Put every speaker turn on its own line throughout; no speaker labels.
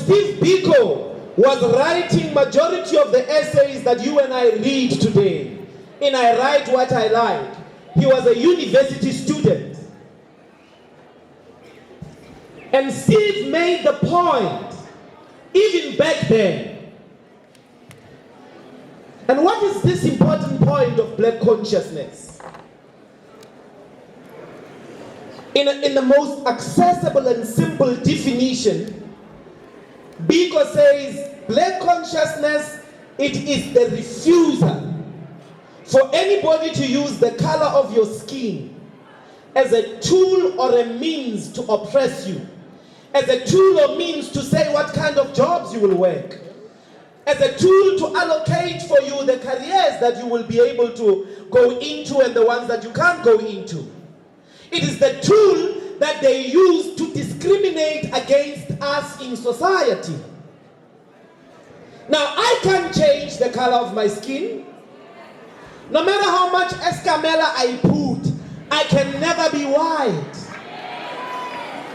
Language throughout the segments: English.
Steve Biko was writing majority of the essays that you and I read today, in I Write What I Like, he was a university student. And Steve made the point, even back then. And what is this important point of black consciousness? In the most accessible and simple definition, Biko says, black consciousness, it is the refusal for anybody to use the color of your skin as a tool or a means to oppress you, as a tool or means to say what kind of jobs you will work, as a tool to allocate for you the careers that you will be able to go into and the ones that you can't go into. It is the tool that they use to discriminate against us in society. Now, I can't change the color of my skin. No matter how much escamela I put, I can never be white.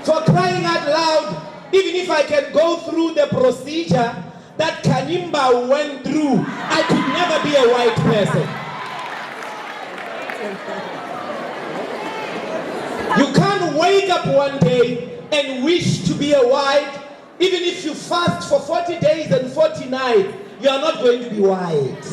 For crying out loud, even if I can go through the procedure that Kanimba went through, I could never be a white person. You can't wake up one day and wish to be a white. Even if you fast for 40 days and 40 nights, you are not going to be white.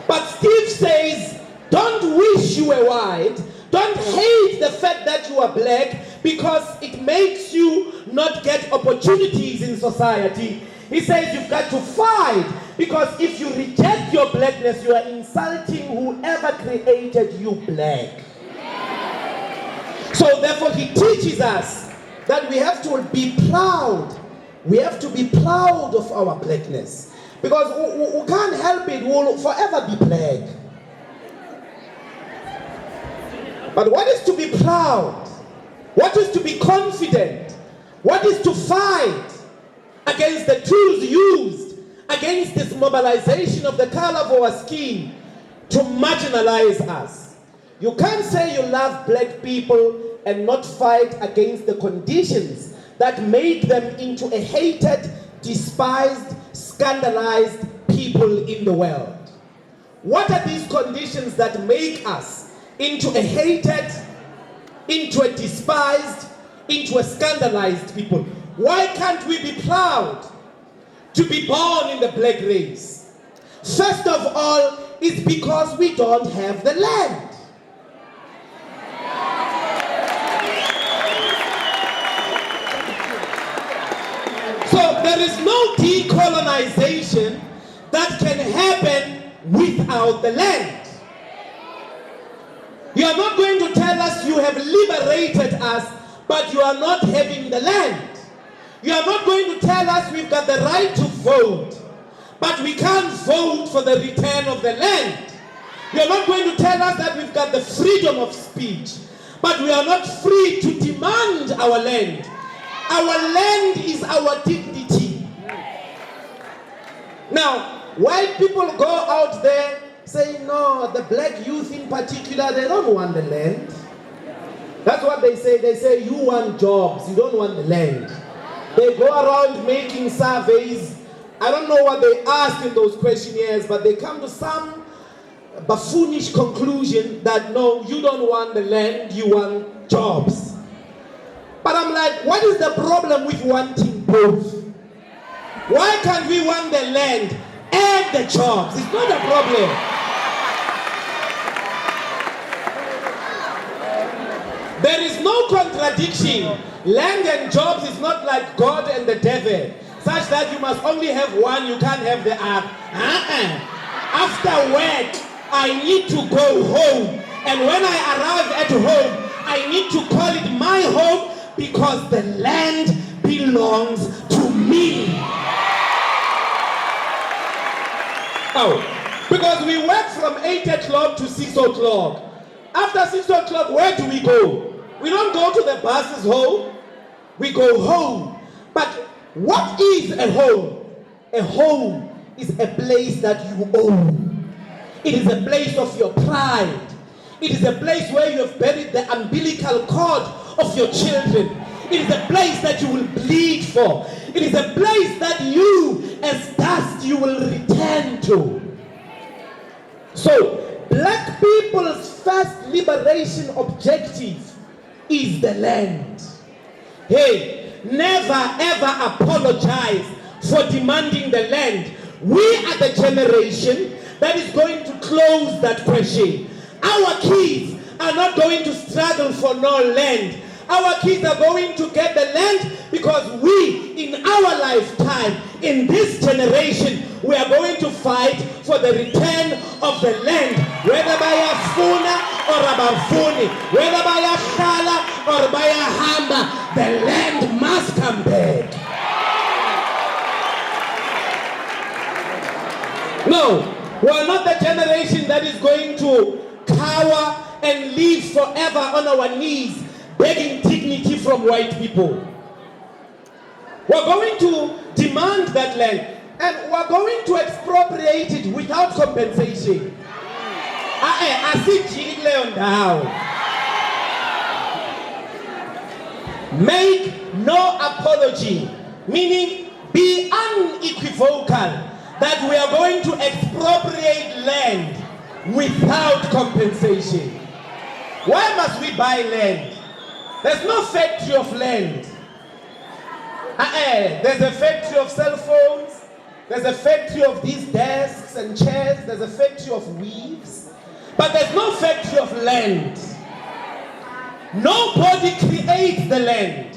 But Steve says, don't wish you were white. Don't hate the fact that you are black because it makes you not get opportunities in society. He says you've got to fight because if you reject your blackness, you are insulting whoever created you black. So therefore he teaches us that we have to be proud. We have to be proud of our blackness. Because we can't help it, we'll forever be black. But what is to be proud? What is to be confident? What is to fight against the tools used against this mobilization of the color of our skin to marginalize us? You can't say you love black people and not fight against the conditions that make them into a hated, despised, scandalized people in the world. What are these conditions that make us into a hated, into a despised, into a scandalized people? Why can't we be proud to be born in the black race? First of all, it's because we don't have the land. So there is no decolonization that can happen without the land. You are not going to tell us you have liberated us, but you are not having the land. You are not going to tell us we've got the right to vote, but we can't vote for the return of the land. You are not going to tell us that we've got the freedom of speech, but we are not free to demand our land. Our land is our dignity. Now, white people go out there saying, no, the black youth in particular, they don't want the land. That's what they say. They say, you want jobs, you don't want the land. They go around making surveys. I don't know what they ask in those questionnaires, but they come to some buffoonish conclusion that no, you don't want the land, you want jobs. But I'm like, what is the problem with wanting both? Why can't we want the land and the jobs? It's not a problem. There is no contradiction. Land and jobs is not like God and the devil, such that you must only have one, you can't have the other. After work, I need to go home. And when I arrive at home, I need to call it my home because the land belongs to me. Oh, because we work from 8 o'clock to 6 o'clock. After 6 o'clock, where do we go? We don't go to the buses home. We go home. But what is a home? A home is a place that you own. It is a place of your pride. It is a place where you have buried the umbilical cord of your children. It is a place that you will bleed for. It is a place that you, as dust, you will return to. So, black people's first liberation objective is the land. Hey, never ever apologize for demanding the land. We are the generation that is going to close that question. Our kids are not going to struggle for no land. Our kids are going to get the land because we, in our lifetime, in this generation, we are going to fight for the return of the land. Whether by a funa or a bafuni, whether by a shala or by a hamba, the land must come back. No, we are not the generation that is going to cower and live forever on our knees, begging dignity from white people. We're going to demand that land, and we're going to expropriate it without compensation. Make no apology, meaning be unequivocal that we are going to expropriate land without compensation. Why must we buy land? There's no factory of land. There's a factory of cell phones. There's a factory of these desks and chairs. There's a factory of weaves. But there's no factory of land. Nobody creates the land.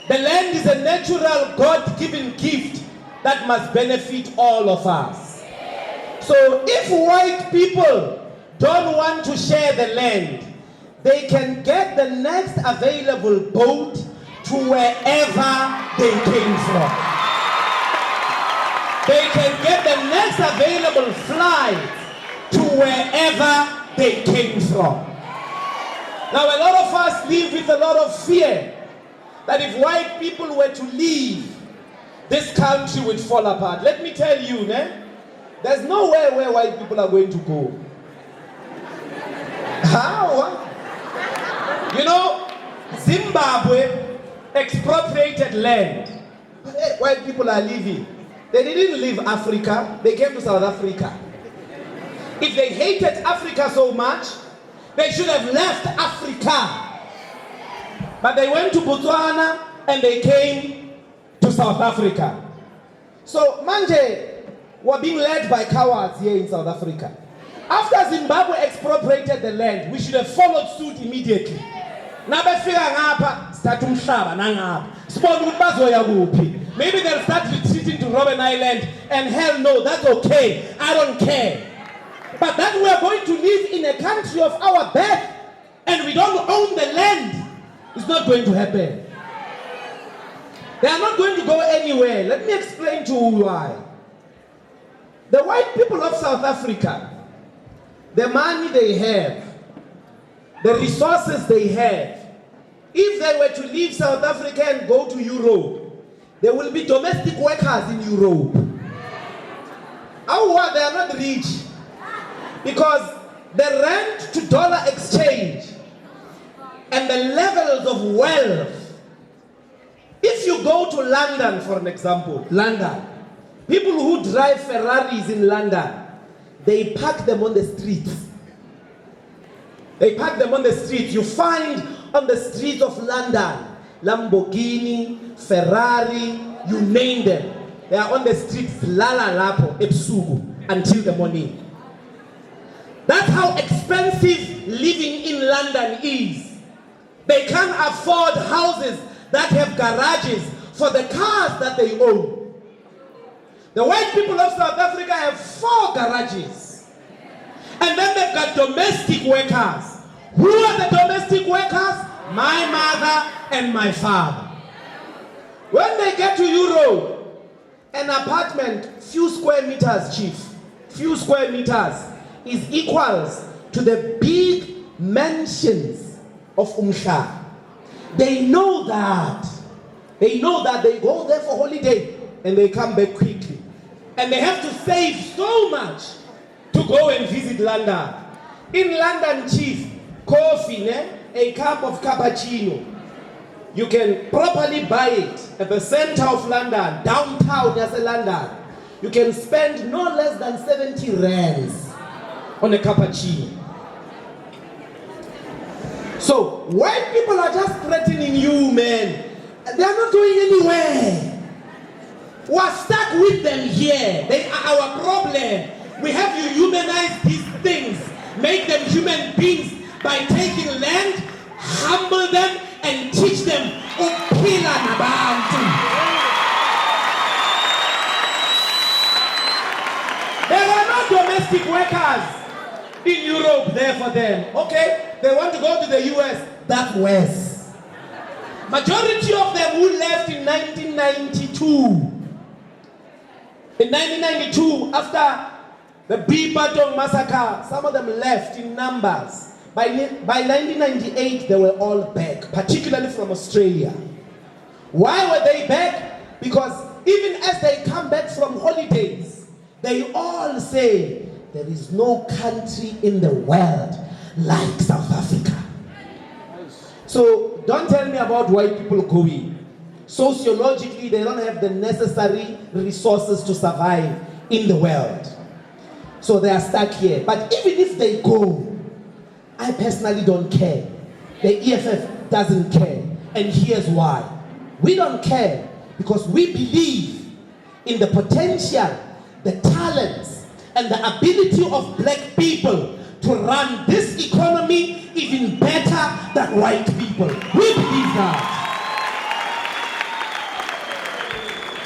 The land is a natural God-given gift that must benefit all of us. So if white people don't want to share the land, they can get the next available boat to wherever they came from. They can get the next available flight to wherever they came from. Now, a lot of us live with a lot of fear that if white people were to leave, this country would fall apart. Let me tell you, there's nowhere where white people are going to go. How? You know, Zimbabwe expropriated land. White people are leaving. They didn't leave Africa, they came to South Africa. If they hated Africa so much, they should have left Africa. But they went to Botswana and they came to South Africa. So, manje, we're being led by cowards here in South Africa. After Zimbabwe expropriated the land, we should have followed suit immediately. Maybe they'll start retreating to Robben Island, and hell no, that's okay. I don't care. But that we are going to live in a country of our birth and we don't own the land, it's not going to happen. They are not going to go anywhere. Let me explain to you why. The white people of South Africa, the money they have, the resources they have, if they were to leave South Africa and go to Europe, there will be domestic workers in Europe. How they are not rich? Because the rand to dollar exchange and the levels of wealth. If you go to London, for an example, London, people who drive Ferraris in London, they park them on the streets. They park them on the streets. You find on the streets of London, Lamborghini, Ferrari, you name them. They are on the streets, Lala Lapo, Epsugu, until the morning. That's how expensive living in London is. They can't afford houses that have garages for the cars that they own. The white people of South Africa have 4 garages. And then they've got domestic workers. Who are the domestic workers? My mother and my father. When they get to Europe, an apartment, few square meters, chief, few square meters, is equals to the big mansions of Umhlanga. They know that. They know that they go there for holiday and they come back quickly. And they have to save so much to go and visit London. In London, chief, coffee, a cup of cappuccino, You can properly buy it at the center of London, downtown London. You can spend no less than 70 rands on a cappuccino. So white people are just threatening you, man. They are not going anywhere. We are stuck with them here. They are our problem. We have to humanize these things, make them human beings by taking land, humble them, and teach them ukuphila nabantu. There are no domestic workers in Europe there for them. Okay, they want to go to the US. That's worse. Majority of them who left in 1992. In 1992, after the Bipatong massacre, some of them left in numbers. By 1998, they were all back, particularly from Australia. Why were they back? Because even as they come back from holidays, they all say, there is no country in the world like South Africa. So don't tell me about white people going. Sociologically, they don't have the necessary resources to survive in the world. So they are stuck here. But even if they go, I personally don't care. The EFF doesn't care. And here's why. We don't care because we believe in the potential, the talents, and the ability of black people to run this economy even better than white people. We believe that.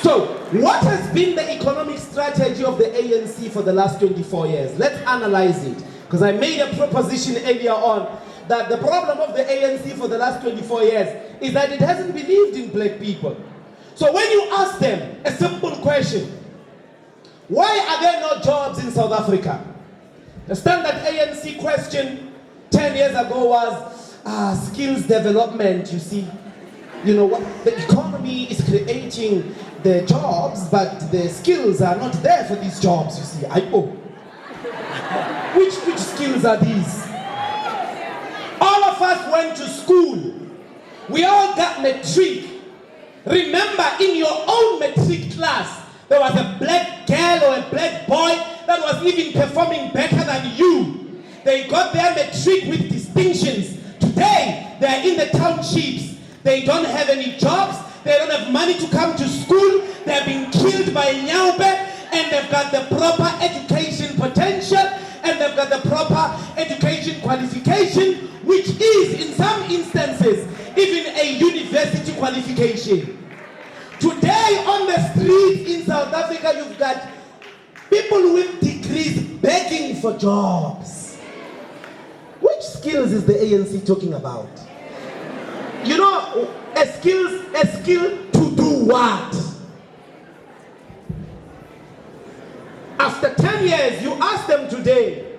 So, what has been the economic strategy of the ANC for the last 24 years? Let's analyze it. Because I made a proposition earlier on that the problem of the ANC for the last 24 years is that it hasn't believed in black people. So when you ask them a simple question, why are there no jobs in South Africa? The standard ANC question 10 years ago was skills development, you see. You know what? The economy is creating the jobs, but the skills are not there for these jobs, you see. Which skills are these? All of us went to school. We all got matric. Remember, in your own matric class, there was a black girl or a black boy that was even performing better than you. They got their matric with distinctions. Today, they are in the townships. They don't have any jobs. They don't have money to come to school. They have been killed by Nyaube, and they've got the proper education potential, and they've got the proper education qualification, which is, in some instances, even a university qualification. Today on the streets in South Africa, you've got people with degrees begging for jobs. Which skills is the ANC talking about? You know, a skill to do what? After 10 years, you ask them today,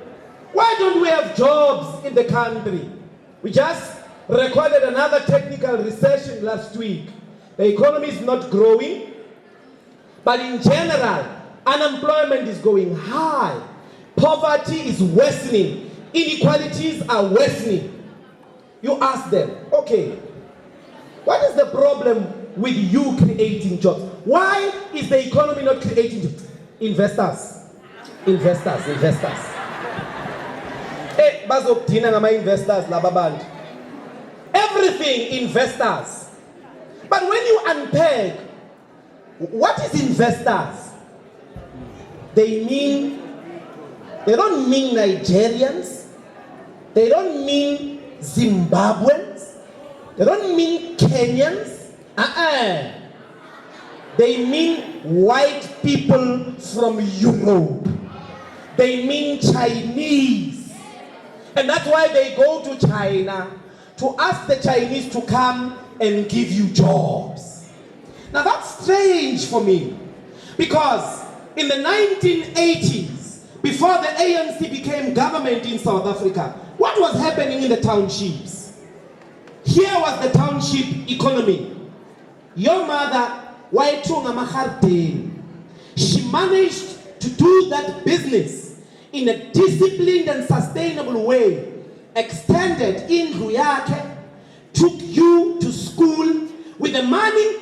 why don't we have jobs in the country? We just recorded another technical recession last week. The economy is not growing, but in general, unemployment is going high. Poverty is worsening. Inequalities are worsening. You ask them, okay, what is the problem with you creating jobs? Why is the economy not creating jobs? Investors. Hey, bazokudina ngama investors laba bantu. Everything investors. But when you unpack, what is investors? They don't mean Nigerians. They don't mean Zimbabweans. They don't mean Kenyans. They mean white people from Europe. They mean Chinese. And that's why they go to China to ask the Chinese to come and give you jobs. Now that's strange for me, because in the 1980s, before the ANC became government in South Africa, what was happening in the townships? Here was the township economy. Your mother, Waitunga Mahardin, she managed to do that business in a disciplined and sustainable way, extended in Ruyake, took you to school. school with the money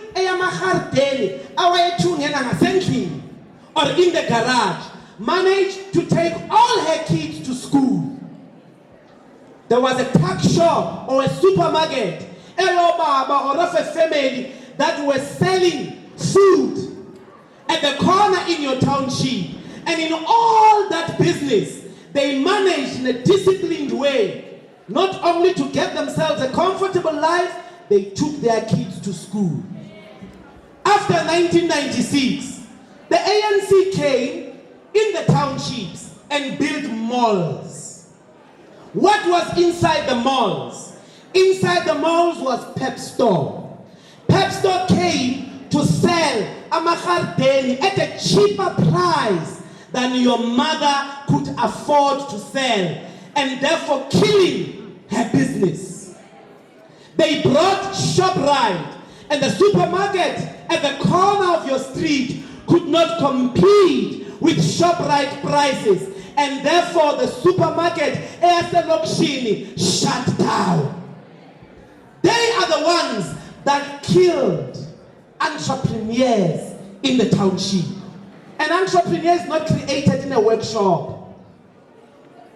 or in the garage, managed to take all her kids to school. There was a tuck shop or a supermarket, or of a family that was selling food at the corner in your township. And in all that business, they managed in a disciplined way, not only to get themselves a comfortable life, they took their kids to school. After 1996, the ANC came in the townships and built malls. What was inside the malls? Inside the malls was Pep Store. Pep Store came to sell amagardeni at a cheaper price than your mother could afford to sell, and therefore killing her business. They brought ShopRite, and the supermarket at the corner of your street could not compete with ShopRite prices, and therefore the supermarket Eselokshini shut down. They are the ones that killed entrepreneurs in the township. An entrepreneur is not created in a workshop.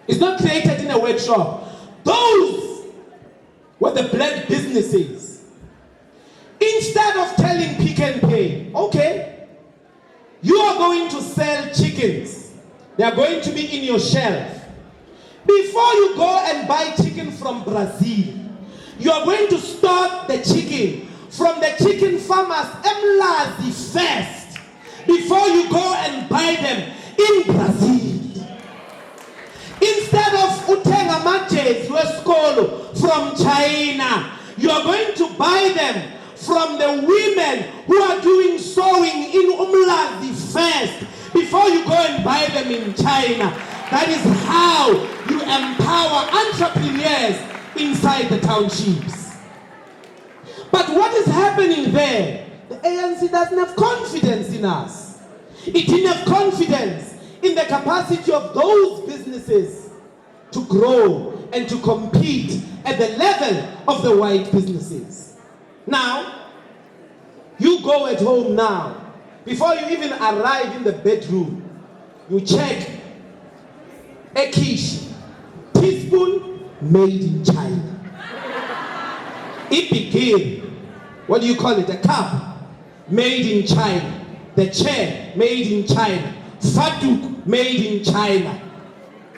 It's not created in a workshop. Those were the black businesses. Instead of telling Pick and Pay, okay, you are going to sell chickens. They are going to be in your shelf. Before you go and buy chicken from Brazil, you are going to stock the chicken from the chicken farmers Ndlozi first, before you go and buy them in Brazil. Instead of utenga matches weskolo from China, you are going to buy them from the women who are doing sewing in Ndlozi first, before you go and buy them in China. That is how you empower entrepreneurs inside the townships. But what is happening there? The ANC doesn't have confidence in us. It didn't have confidence in the capacity of those businesses to grow and to compete at the level of the white businesses. Now, you go at home now, before you even arrive in the bedroom, you check a quiche, teaspoon made in China. It became, what do you call it, a cup made in China. The chair made in China. Fatuk made in China.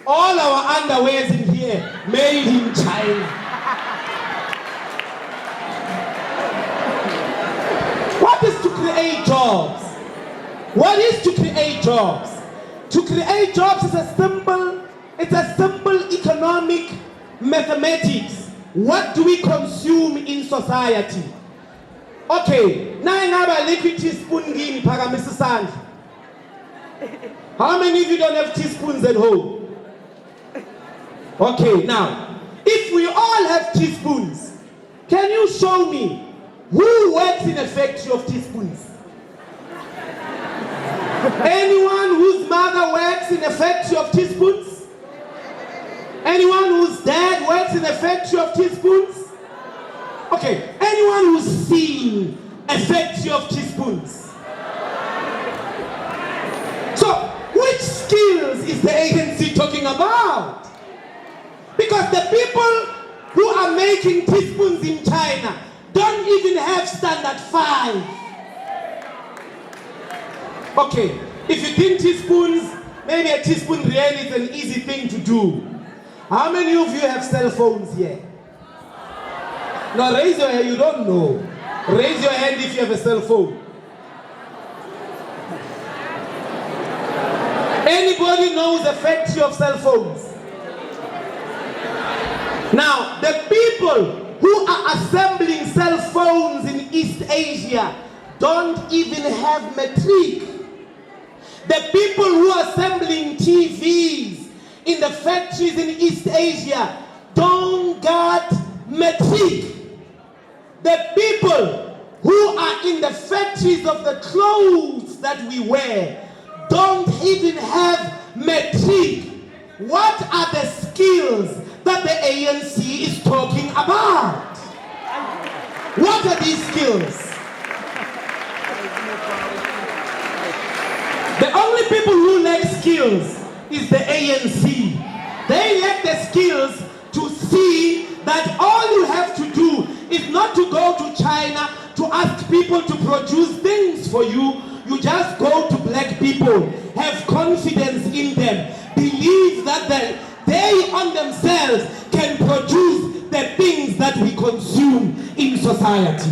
All our underwears in here made in China. What is to create jobs? What is to create jobs? To create jobs is a simple economic mathematics. What do we consume in society? Okay, now liquid teaspoon in Pagamisisan. How many of you don't have teaspoons at home? Okay, now, if we all have teaspoons, can you show me who works in a factory of teaspoons? Anyone whose mother works in a factory of teaspoons? Anyone whose dad works in a factory of teaspoons? Okay, anyone who's seen a factory of teaspoons? So, which skills is the agency talking about? Because the people who are making teaspoons in China don't even have standard 5. Okay, if you think teaspoons, maybe a teaspoon really is an easy thing to do. How many of you have cell phones here? Now raise your hand, you don't know. Raise your hand if you have a cell phone. Anybody knows the factory of cell phones? Now, the people who are assembling cell phones in East Asia don't even have matric. The people who are assembling TVs in the factories in East Asia don't got matric. The people who are in the factories of the clothes that we wear don't even have matric. What are the skills that the ANC is talking about? What are these skills? The only people who lack skills is the ANC. They lack the skills to see that all you have to do is not to go to China to ask people to produce things for you. You just go to black people, have confidence in them, believe that they on themselves can produce the things that we consume in society.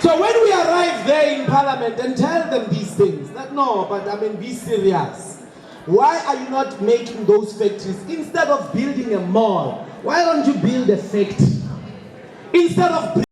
So when we arrive there in Parliament and tell them these things, that no, but I mean, be serious. Why are you not making those factories? Instead of building a mall, why don't you build a factory? Instead of